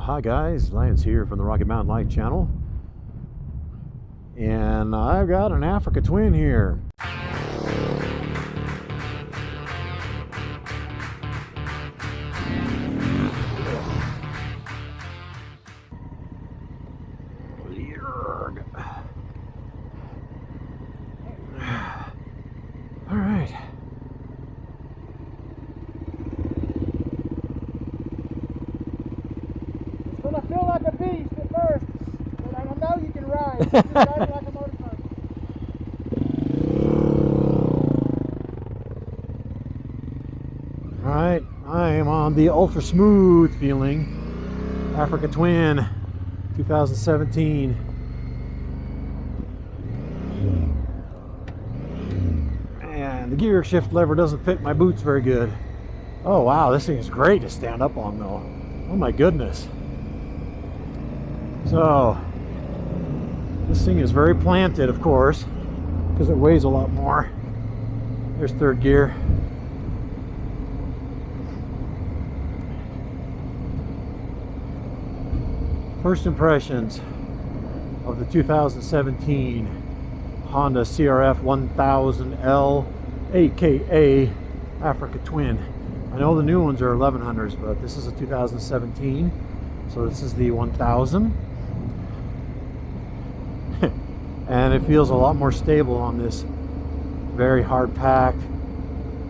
Hi guys, Lance here from the Rocky Mountain Light channel, and I've got an Africa Twin here. All right. I feel like a beast at first, but I know you can ride. You can ride it like a motorcycle. Alright, I am on the ultra smooth feeling Africa Twin 2017. And the gear shift lever doesn't fit my boots very good. Oh wow, this thing is great to stand up on though. Oh my goodness. So, this thing is very planted, of course, because it weighs a lot more. There's third gear. First impressions of the 2017 Honda CRF 1000L, aka Africa Twin. I know the new ones are 1100s, but this is a 2017, so this is the 1000. And it feels a lot more stable on this very hard packed,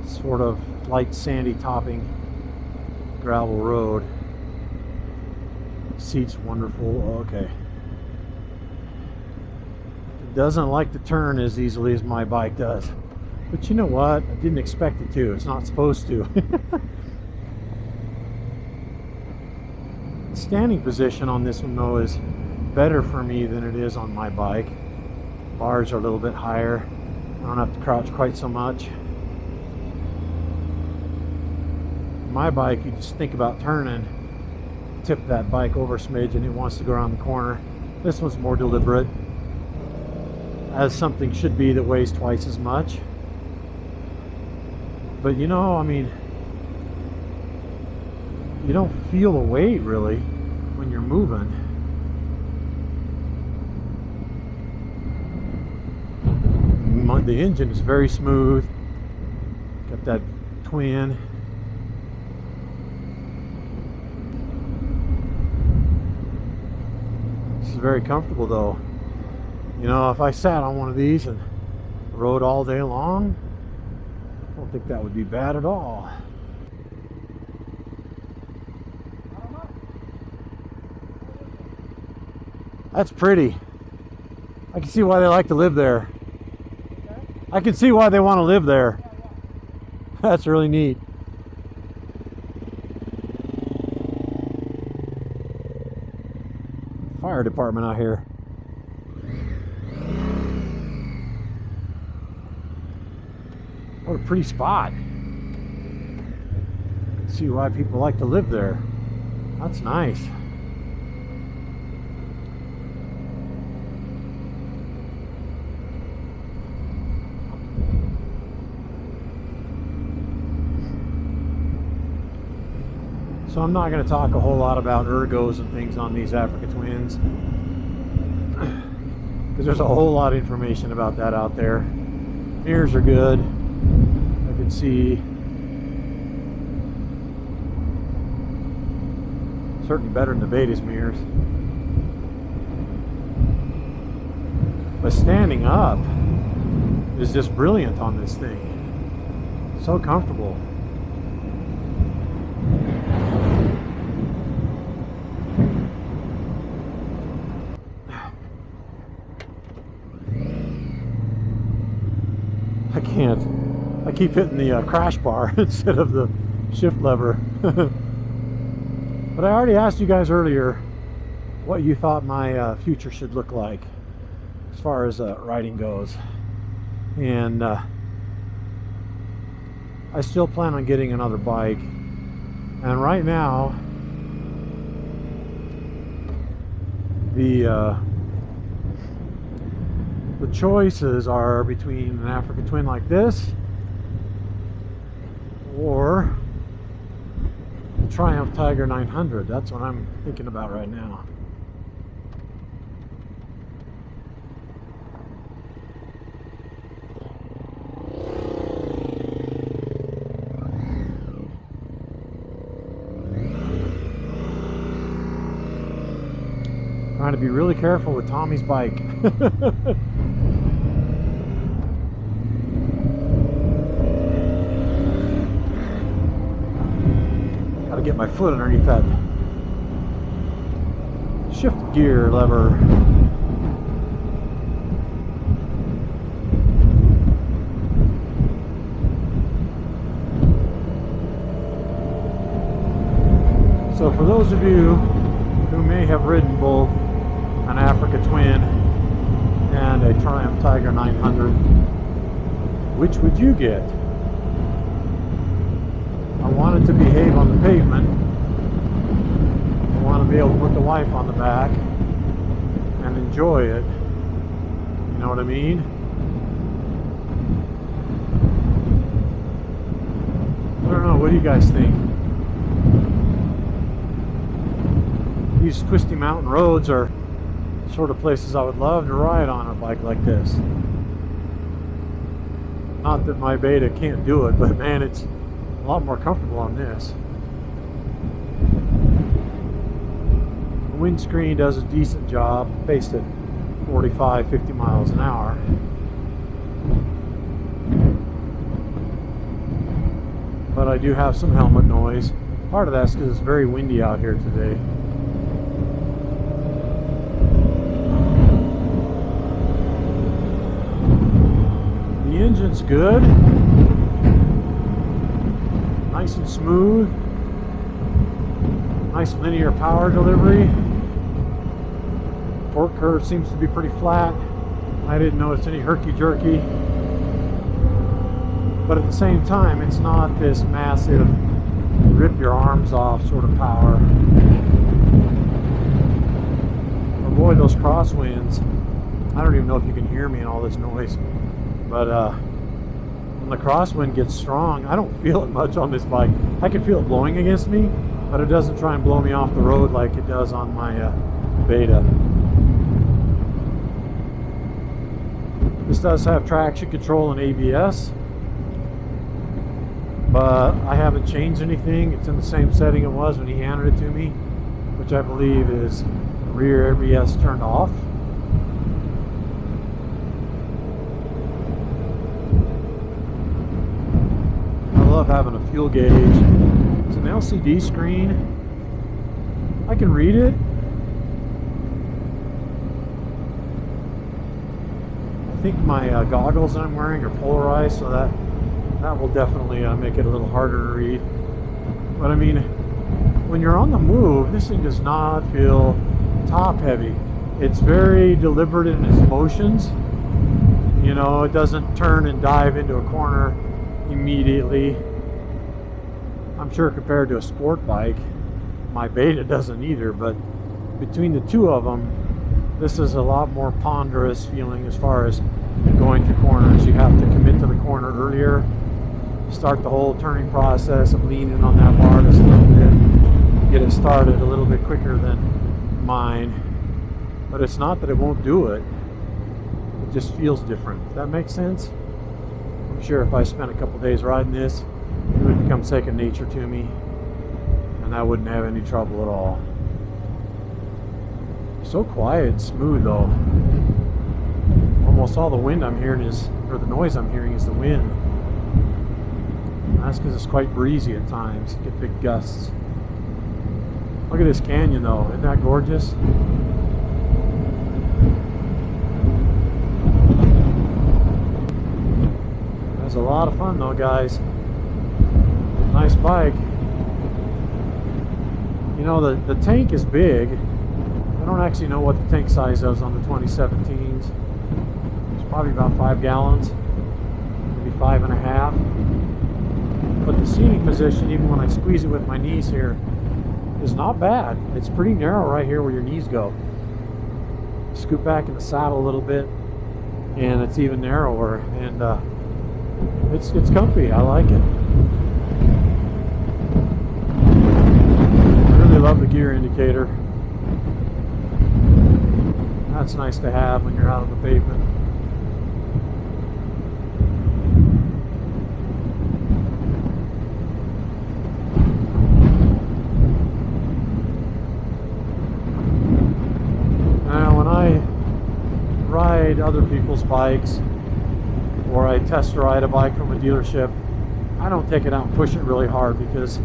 sort of light sandy topping gravel road. Seats wonderful. Okay. It doesn't like to turn as easily as my bike does. But you know what? I didn't expect it to. It's not supposed to. The standing position on this one though is better for me than it is on my bike. Bars are a little bit higher. I don't have to crouch quite so much. My bike, you just think about turning, tip that bike over a smidge and it wants to go around the corner. This one's more deliberate, as something should be that weighs twice as much. But you know, I mean, you don't feel the weight really when you're moving. The engine is very smooth. Got that twin. This is very comfortable though. You know, if I sat on one of these and rode all day long, I don't think that would be bad at all. That's pretty. I can see why they like to live there. I can see why they want to live there. That's really neat. Fire department out here. What a pretty spot. See why people like to live there. That's nice. So I'm not going to talk a whole lot about ergos and things on these Africa Twins, because there's a whole lot of information about that out there. Mirrors are good. I can see certainly better than the Beta's mirrors. But standing up is just brilliant on this thing. So comfortable. I keep hitting the crash bar instead of the shift lever. But I already asked you guys earlier what you thought my future should look like as far as riding goes, and I still plan on getting another bike. And right now the choices are between an Africa Twin like this or Triumph Tiger 900. That's what I'm thinking about right now. Trying to be really careful with Tommy's bike. Gotta get my foot underneath that shift gear lever. So for those of you who may have ridden both an Africa Twin and a Triumph Tiger 900, which would you get? I want it to behave on the pavement. I want to be able to put the wife on the back and enjoy it. You know what I mean? I don't know, what do you guys think? These twisty mountain roads are sort of places I would love to ride on a bike like this. Not that my Beta can't do it, but man, it's a lot more comfortable on this. The windscreen does a decent job, based at 45, 50 miles an hour. But I do have some helmet noise. Part of that's because it's very windy out here today. The engine's good, nice and smooth, nice linear power delivery. Torque curve seems to be pretty flat. I didn't notice any herky-jerky, but at the same time it's not this massive rip your arms off sort of power. Avoid those crosswinds. I don't even know if you can hear me in all this noise. But when the crosswind gets strong, I don't feel it much on this bike. I can feel it blowing against me, but it doesn't try and blow me off the road like it does on my Beta. This does have traction control and ABS, but I haven't changed anything. It's in the same setting it was when he handed it to me, which I believe is rear ABS turned off. I love having a fuel gauge. It's an LCD screen. I can read it. I think my goggles I'm wearing are polarized, so that will definitely make it a little harder to read. But I mean, when you're on the move, this thing does not feel top heavy. It's very deliberate in its motions. You know, it doesn't turn and dive into a corner immediately. I'm sure compared to a sport bike, my Beta doesn't either, but between the two of them, this is a lot more ponderous feeling as far as going through corners. You have to commit to the corner earlier, start the whole turning process of leaning on that bar just a little bit, get it started a little bit quicker than mine. But it's not that it won't do it, it just feels different. Does that make sense? I'm sure if I spent a couple days riding this, it would become second nature to me, and I wouldn't have any trouble at all. So quiet and smooth though. Almost all the wind I'm hearing is, or the noise I'm hearing is the wind. That's because it's quite breezy at times. Get big gusts. Look at this canyon though, isn't that gorgeous? That's a lot of fun though, guys. Nice bike. You know, the tank is big. I don't actually know what the tank size is on the 2017s. It's probably about 5 gallons, maybe 5.5. But the seating position, even when I squeeze it with my knees here, is not bad. It's pretty narrow right here where your knees go. Scoot back in the saddle a little bit, and it's even narrower, and it's comfy. I like it. love the gear indicator. That's nice to have when you're out on the pavement. Now when I ride other people's bikes, or I test ride a bike from a dealership, I don't take it out and push it really hard because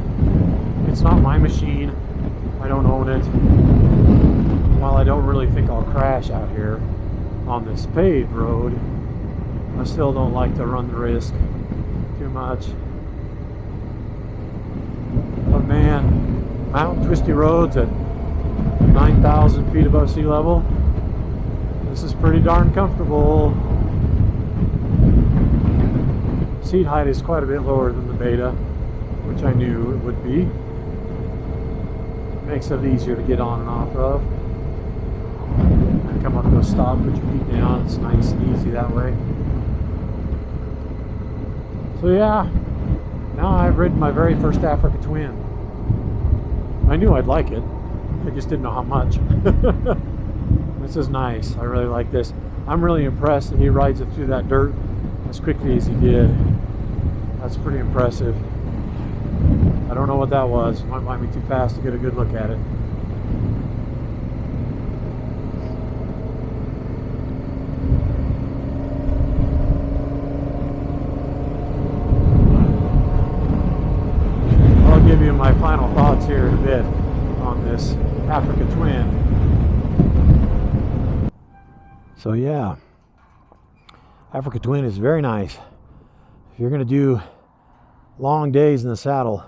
it's not my machine. I don't own it. While I don't really think I'll crash out here on this paved road, I still don't like to run the risk too much. But man, mountain twisty roads at 9,000 feet above sea level, this is pretty darn comfortable. Seat height is quite a bit lower than the Beta, which I knew it would be. Makes it easier to get on and off of. Come up to a stop, put your feet down. It's nice and easy that way. So yeah, now I've ridden my very first Africa Twin. I knew I'd like it. I just didn't know how much. This is nice. I really like this. I'm really impressed that he rides it through that dirt as quickly as he did. That's pretty impressive. I don't know what that was. Went by me too fast to get a good look at it. I'll give you my final thoughts here in a bit on this Africa Twin. So yeah, Africa Twin is very nice. If you're going to do long days in the saddle,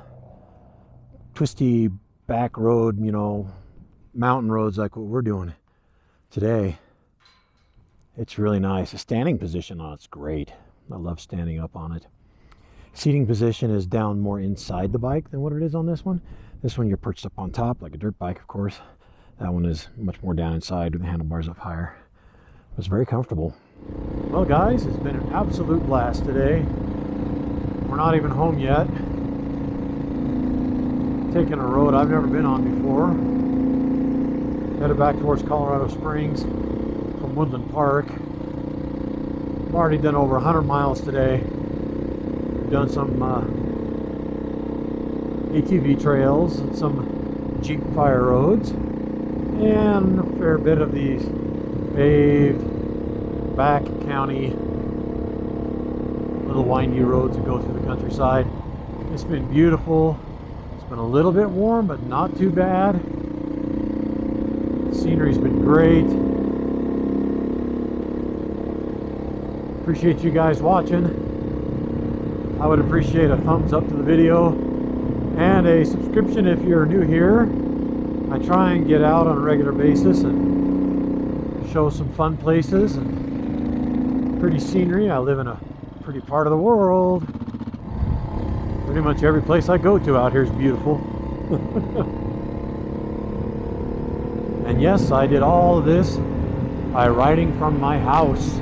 twisty back road, you know, mountain roads like what we're doing today, it's really nice. The standing position on it's great. I love standing up on it. Seating position is down more inside the bike than what it is on this one. This one you're perched up on top like a dirt bike, of course. That one is much more down inside with the handlebars up higher. It's very comfortable. Well guys, it's been an absolute blast today. We're not even home yet. Taking a road I've never been on before. Headed back towards Colorado Springs from Woodland Park. I've already done over 100 miles today. We've done some ATV trails and some Jeep fire roads, and a fair bit of these paved back county little windy roads that go through the countryside. It's been beautiful. It's been a little bit warm, but not too bad. The scenery's been great. Appreciate you guys watching. I would appreciate a thumbs up to the video and a subscription if you're new here. I try and get out on a regular basis and show some fun places and pretty scenery. I live in a pretty part of the world. Pretty much every place I go to out here is beautiful. And yes, I did all of this by riding from my house.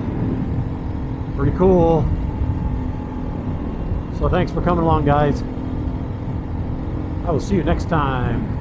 Pretty cool. So thanks for coming along, guys. I will see you next time.